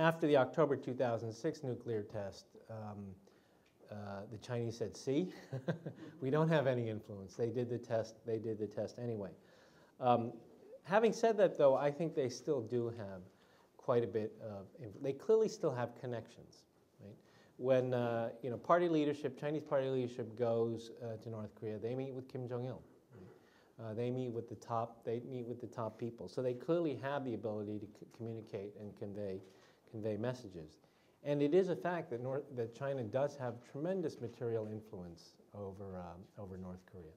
after the October 2006 nuclear test, the Chinese said, see, we don't have any influence. They did the test anyway. Having said that, though, I think they still do have quite a bit of, they clearly still have connections, right? When party leadership, Chinese party leadership goes to North Korea, they meet with Kim Jong-il. Right? They meet with the top people. So they clearly have the ability to communicate and convey messages. And it is a fact that China does have tremendous material influence over North Korea.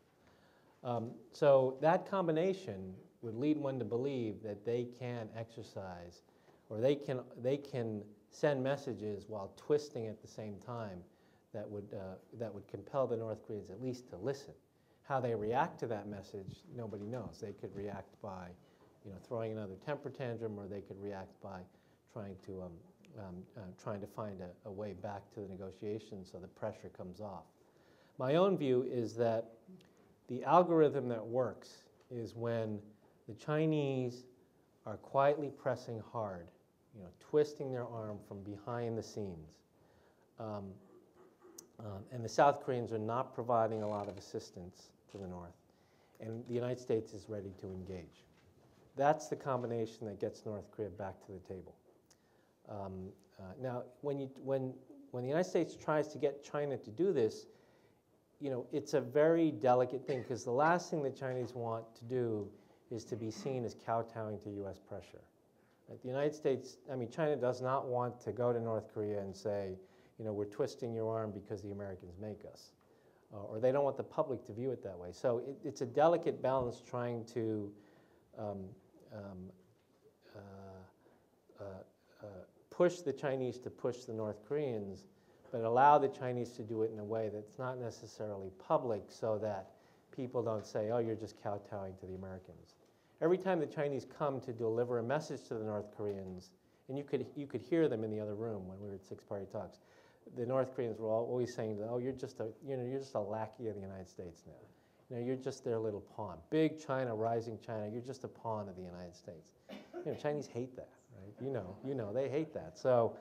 So that combination would lead one to believe that they can exercise, or they can send messages while twisting at the same time that would compel the North Koreans at least to listen. How they react to that message, nobody knows. They could react by, throwing another temper tantrum, or they could react by trying to find a way back to the negotiations so the pressure comes off. My own view is that the algorithm that works is when the Chinese are quietly pressing hard, twisting their arm from behind the scenes, and the South Koreans are not providing a lot of assistance to the North, and the United States is ready to engage. That's the combination that gets North Korea back to the table. Now, when the United States tries to get China to do this, it's a very delicate thing, because the last thing the Chinese want to do is to be seen as kowtowing to U.S. pressure. Right? The United States, China does not want to go to North Korea and say, we're twisting your arm because the Americans make us. Or they don't want the public to view it that way. So it's a delicate balance trying to push the Chinese to push the North Koreans, but allow the Chinese to do it in a way that's not necessarily public, so that people don't say, oh, you're just kowtowing to the Americans. Every time the Chinese come to deliver a message to the North Koreans, and you could hear them in the other room when we were at six-party talks, the North Koreans were always saying, oh, you're just a lackey of the United States now. You're just their little pawn. Big China, rising China, you're just a pawn of the United States. Chinese hate that, right? They hate that. So,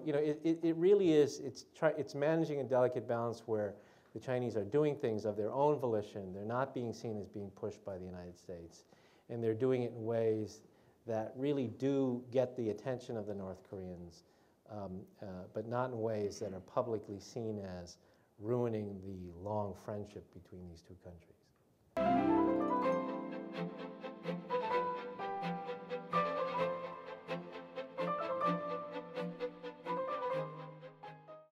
it really is, it's managing a delicate balance where the Chinese are doing things of their own volition. They're not being seen as being pushed by the United States. And they're doing it in ways that really do get the attention of the North Koreans, but not in ways that are publicly seen as ruining the long friendship between these two countries.